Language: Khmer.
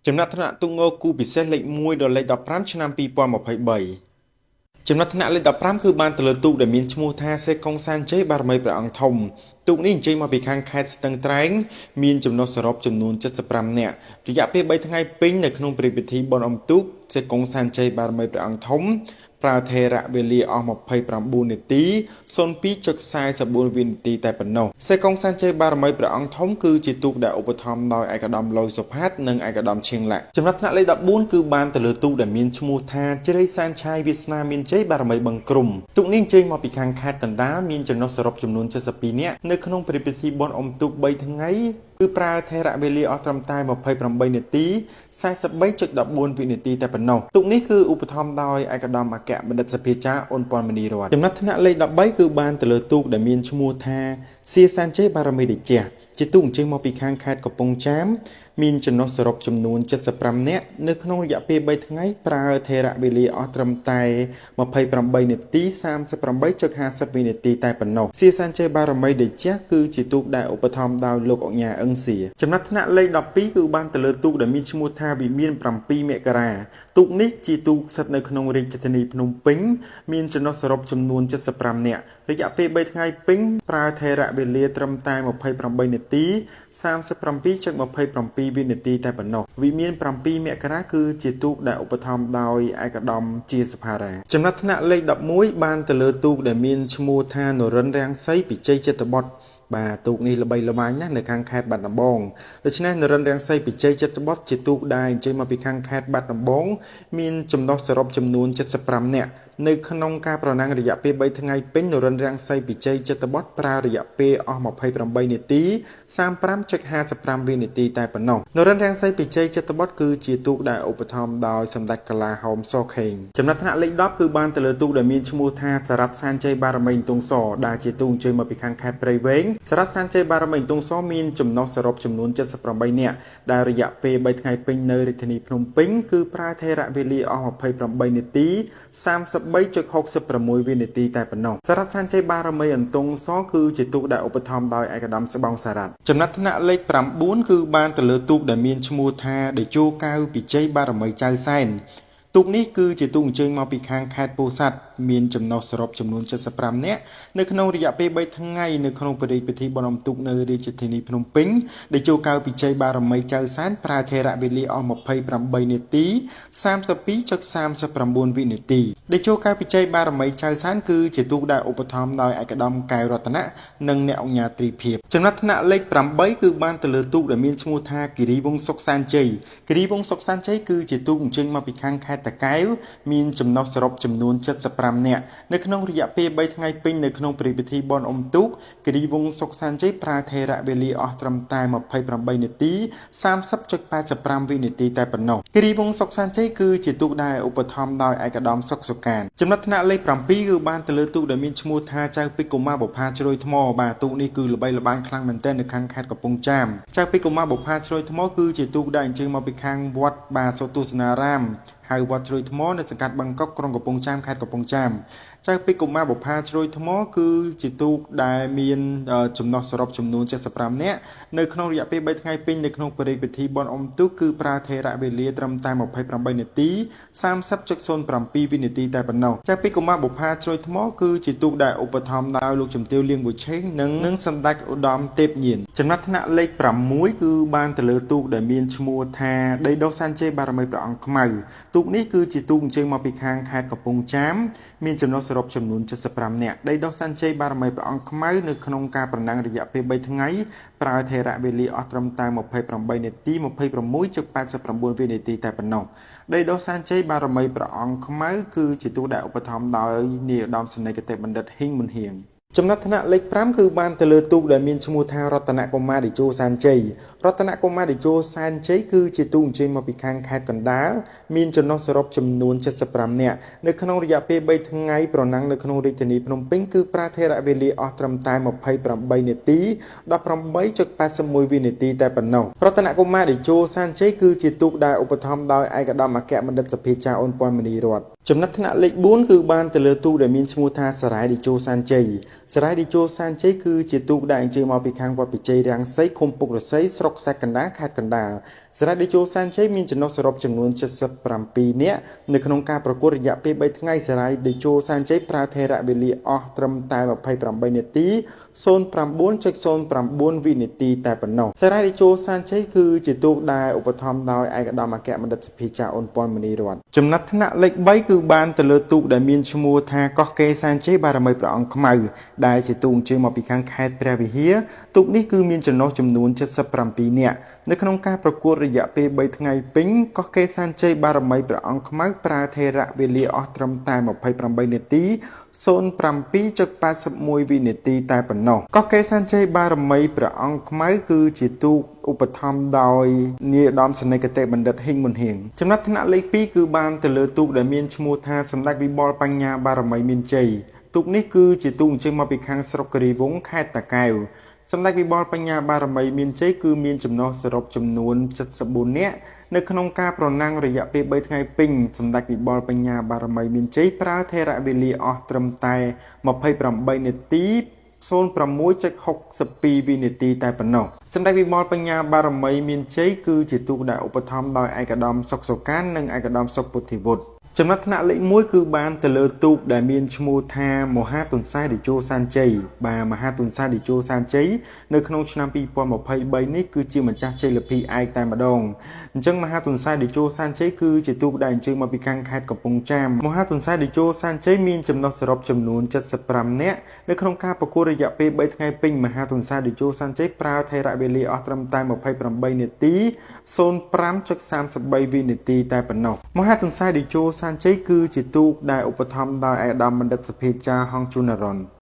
ចំណាត់ថ្នាក់ទុកងគូពិសេសលេខ1ដល់លេខ15ឆ្នាំ2023ចំណាត់ថ្នាក់លេខ15គឺបានទៅលើទូកដែលមានឈ្មោះថាសេកុងសានជ័យបារមីព្រះអង្គធំទូកនេះអញ្ជើញមកពីខាងខេត្តស្ទឹងត្រែងមានចំណុះសរុបចំនួន75នាក់រយៈពេល3ថ្ងៃពេញនៅក្នុងព្រះពិធីបុណ្យអុំទូកសេកុងសានជ័យបារមីព្រះអង្គធំប្រើថេរវេលាអស់29នាទី02.44វិនាទីតែប៉ុណ្ណោះសេកុងសានជ័យបារមីព្រះអង្គធំគឺជាទូកដែលឧបត្ថម្ភដោយឯកឧត្តមលយសុផាតនិងឯកឧត្តមឈៀងឡាក់ចំណាត់ថ្នាក់លេខ14គឺបានទៅលើទូកដែលមានឈ្មោះថាជ្រៃសានឆាយវាសនាមានជ័យបារមីបឹងក្រុមទូកនេះអញ្ជើញមកពីខាងខេត្តកណ្ដាលមានចំណុះសរុបចំនួន72នាក់នៅក្នុងព្រះពិធីបុណ្យអុំទូក3ថ្ងៃគឺប្រើថេរវេលាអស់ត្រឹមតែ28នាទី43.14វិនាទីតែប៉ុណ្ណោះទូកនេះគឺឧបត្ថម្ភដោយឯកឧត្តមអគ្គបណ្ឌិតសភាចារអូនពាន់មនីរតន៍ចំណាត់ថ្នាក់លេខ13គឺបានទៅលើទូកដែលមានឈ្មោះថាសៀសានជ័យបារមីតេជះជាទូកអញ្ជើញមកពីខាងខេត្តកំពង់ចាមមានចំណុះសរុបចំនួន75នាក់នៅក្នុងរយៈពេល3ថ្ងៃប្រើថេរវេលាអស់ត្រឹមតែ28នាទី38.50វិនាទីតែប៉ុណ្ណោះសៀសានជ័យបារមីតេជះគឺជាទូកដែលឧបត្ថម្ភដោយលោកអង្ញាអឹងសៀចំណាត់ថ្នាក់លេខ12គឺបានទៅលើទូកដែលមានឈ្មោះថាវិមាន7មករាទូកនេះជាទូកស្ថិតនៅក្នុងរាជធានីភ្នំពេញមានចំណុះសរុបចំនួន75នាក់រយៈពេល3ថ្ងៃពេញប្រើថេរវេលាត្រឹមតែ28នាទី37.27វិនាទីតែប៉ុណ្ណោះវិមាន7មករាគឺជាទូកដែលឧបត្ថម្ភដោយឯកឧត្តមជាសភារាចំណាត់ថ្នាក់លេខ11បានទៅលើទូកដែលមានឈ្មោះថានរិនរាំងសីពីជ័យចិត្តបុត្របាទទូកនេះល្បីល្បាញណាស់នៅខាងខេត្តបាត់ដំបងដូច្នេះនរិនរាំងសីពីជ័យចិត្តបុត្រជាទូកដែលអញ្ជើញមកពីខាងខេត្តបាត់ដំបងមានចំណុះសរុបចំនួន75នាក់នៅក្នុងការប្រណាំងរយៈពេល3ថ្ងៃពេញនរិនរាំងសីពីជ័យចិត្តបុត្រប្រើរយៈពេលអស់28នាទី35.55វិនាទីតែប៉ុណ្ណោះនរិនរាំងសីពីជ័យចិត្តបុត្រគឺជាទូកដែលឧបត្ថម្ភដោយសម្ដេចកលាហោមសខេងចំណាត់ថ្នាក់លេខ10គឺបានទៅលើទូកដែលមានឈ្មោះថាសារ៉ាត់សានជ័យបារមីតុងសដែលជាទូកអញ្ជើញមកពីខាងខេត្តព្រៃវែងសារ៉ាត់សានជ័យបារមីតុងសមានចំណុះសរុបចំនួន78នាក់ដែលរយៈពេល3ថ្ងៃពេញនៅរាជធានីភ្នំពេញគឺប្រើថេរវេលាអស់28នាទី33.66វិនាទីតែប៉ុណ្ណោះសារ៉ាត់សានជ័យបារមីអន្ទង់សគឺជាទូកដែលឧបត្ថម្ភដោយឯកឧត្តមស្បង់សារ៉ាត់ចំណាត់ថ្នាក់លេខ9គឺបានទៅលើទូកដែលមានឈ្មោះថាតេជោកៅពីជ័យបារមីចៅសែនទូកនេះគឺជាទូកអញ្ជើញមកពីខាងខេត្តពោធិ៍សាត់មានចំណុះសរុបចំនួន75នាក់នៅក្នុងរយៈពេល3ថ្ងៃនៅក្នុងពិធីបុណ្យអុំទូកនៅរាជធានីភ្នំពេញដែលចូលកៅពីជ័យបារមីចៅសែនប្រើថេរវេលាអស់28នាទី32.39វិនាទីដែលចូលកៅពីជ័យបារមីចៅសែនគឺជាទូកដែលឧបត្ថម្ភដោយឯកឧត្តមកែវរតនៈនិងអ្នកអង្គការត្រីភិបចំណាត់ថ្នាក់លេខ8គឺបានទៅលើទូកដែលមានឈ្មោះថាគិរីវង្សសុកសានជ័យគិរីវង្សសុកសានជ័យគឺជាទូកអញ្ជើញមកពីខាងខេត្តតាកែវមានចំណុះសរុបចំនួន75នាក់នៅក្នុងរយៈពេល3ថ្ងៃពេញនៅក្នុងព្រះពិធីបុណ្យអុំទូកគិរីវង្សសុកសានជ័យប្រើថេរវេលាអស់ត្រឹមតែ28នាទី30.85វិនាទីតែប៉ុណ្ណោះគិរីវង្សសុកសានជ័យគឺជាទូកដែលឧបត្ថម្ភដោយឯកឧត្តមសុកសុកានចំណាត់ថ្នាក់លេខ7គឺបានទៅលើទូកដែលមានឈ្មោះថាចៅពេជ្រកុមារបុប្ផាជ្រោយថ្មបាទទូកនេះគឺល្បីល្បាញខ្លាំងមែនទែននៅខាងខេត្តកំពង់ចាមចៅពេជ្រកុមារបុប្ផាជ្រោយថ្មគឺជាទូកដែលអញ្ជើញមកពីខាងវត្តបាទសូទស្សនារាមហៅវត្តជ្រោយថ្មនៅសង្កាត់បឹងកុកក្រុងកំពង់ចាមខេត្តកំពង់ចាមចៅពេជ្រកុមារបុប្ផាជ្រោយថ្មគឺជាទូកដែលមានចំណុះសរុបចំនួន75នាក់នៅក្នុងរយៈពេល3ថ្ងៃពេញនៅក្នុងព្រះពិធីបុណ្យអុំទូកគឺប្រើថេរវេលាត្រឹមតែ28នាទី30.07វិនាទីតែប៉ុណ្ណោះចៅពេជ្រកុមារបុប្ផាជ្រោយថ្មគឺជាទូកដែលឧបត្ថម្ភដោយលោកជំទាវលៀងប៊ូឆេងនិងសម្ដេចឧត្តមទេពញៀនចំណាត់ថ្នាក់លេខ6គឺបានទៅលើទូកដែលមានឈ្មោះថាដីដុសសានជ័យបារមីព្រះអង្គខ្មៅទូកនេះគឺជាទូកអញ្ជើញមកពីខាងខេត្តកំពង់ចាមមានចំណុះសរុបចំនួន75នាក់ដីដុសសានជ័យបារមីព្រះអង្គខ្មៅនៅក្នុងការប្រណាំងរយៈពេល3ថ្ងៃប្រើថេរវេលាអស់ត្រឹមតែ28នាទី26.89វិនាទីតែប៉ុណ្ណោះដីដុសសានជ័យបារមីព្រះអង្គខ្មៅគឺជាទូកដែលឧបត្ថម្ភដោយនាយឧត្តមសេនីយ៍គតិបណ្ឌិតហ៊ីងមុនហៀងចំណាត់ថ្នាក់លេខ5គឺបានទៅលើទូកដែលមានឈ្មោះថារតនកុមារតេជោសានជ័យរតនកុមារតេជោសានជ័យគឺជាទូកអញ្ជើញមកពីខាងខេត្តកណ្ដាលមានចំណុះសរុបចំនួន75នាក់នៅក្នុងរយៈពេល3ថ្ងៃប្រណាំងនៅក្នុងរាជធានីភ្នំពេញគឺប្រើថេរវេលាអស់ត្រឹមតែ28នាទី18.81វិនាទីតែប៉ុណ្ណោះរតនកុមារតេជោសានជ័យគឺជាទូកដែលឧបត្ថម្ភដោយឯកឧត្តមអគ្គបណ្ឌិតសភាចារអូនពាន់មនីរតន៍ ចំណាត់ថ្នាក់លេខ4គឺបានទៅលើទូកដែលមានឈ្មោះថាសារាយឌីជោសានជ័យសារាយឌីជោសានជ័យគឺជាទូកដែលអញ្ជើញមកពីខាងវត្តបច្ច័យរាំងសីឃុំពុករស័យស្រុកសែកកណ្ដាលខេត្តកណ្ដាលសារាយឌីជោសានជ័យមានចំណុះសរុបចំនួន77នាក់នៅក្នុងការប្រកួតរយៈពេល3ថ្ងៃសារាយឌីជោសានជ័យប្រើថេរវេលាអស់ត្រឹមតែ28នាទី09.09 វិនាទីតែប៉ុណ្ណោះសារាយឌីជោសានជ័យគឺជាទូកដែលឧបត្ថម្ភដោយឯកឧត្តមអគ្គបណ្ឌិតសភាចាអូនប៉ុនមនីរតន៍ចំណាត់ថ្នាក់លេខ3គឺបានទៅលើទូកដែលមានឈ្មោះថាកោះកេរសានជ័យបារមីព្រះអង្គខ្មៅដែលជាទូកអញ្ជើញមកពីខាងខេត្តព្រះវិហារទូកនេះគឺមានចំណុះចំនួន77នាក់នៅក្នុងការប្រកួតរយៈពេល3ថ្ងៃពេញកោះកេរសានជ័យបារមីព្រះអង្គខ្មៅប្រើថេរវេលាអស់ត្រឹមតែ28នាទី07.81 វិនាទីតែប៉ុណ្ណោះកោះកេរសានជ័យបារមីព្រះអង្គខ្មៅគឺជាទូកឧបត្ថម្ភដោយនាយឧត្តមសេនីយ៍គតិបណ្ឌិតហ៊ីងមុនហៀងចំណាត់ថ្នាក់លេខ2គឺបានទៅលើទូកដែលមានឈ្មោះថាសម្ដេចវិបុលបញ្ញាបារមីមានជ័យទូកនេះគឺជាទូកអញ្ជើញមកពីខាងស្រុកគិរីវង្សខេត្តតាកែវសម្ដេចវិបុលបញ្ញាបារមីមានជ័យគឺមានចំណុះសរុបចំនួន74នាក់នៅក្នុងការប្រណាំងរយៈពេល3ថ្ងៃពេញសម្ដេចវិបុលបញ្ញាបារមីមានជ័យប្រើថេរវេលាអស់ត្រឹមតែ28នាទី06.62 វិនាទីតែប៉ុណ្ណោះសម្ដេចវិបុលបញ្ញាបារមីមានជ័យគឺជាទូកដែលឧបត្ថម្ភដោយឯកឧត្តមសុកសុកាននិងឯកឧត្តមសុកពុទ្ធិវុឌ្ឍចំណាត់ថ្នាក់លេខ1គឺបានទៅលើទូកដែលមានឈ្មោះថាមហាទុនសាយឌីជោសានជ័យបាទមហាទុនសាយឌីជោសានជ័យនៅក្នុងឆ្នាំ2023នេះគឺជាម្ចាស់ជ័យលាភីឯកតែម្ដងអញ្ចឹងមហាទុនសាយឌីជោសានជ័យគឺជាទូកដែលអញ្ជើញមកពីខាងខេត្តកំពង់ចាមមហាទុនសាយឌីជោសានជ័យមានចំណុះសរុបចំនួន75នាក់នៅក្នុងការប្រកួតរយៈពេល3ថ្ងៃពេញមហាទុនសាយឌីជោសានជ័យប្រើថេរវេលាអស់ត្រឹមតែ28នាទី05.33 វិនាទីតែប៉ុណ្ណោះមហាទុនសាយឌីជោសានជ័យគឺជាទូកដែលឧបត្ថម្ភដោយឯកឧត្តមបណ្ឌិតសភាចាហងជុនរ៉ុន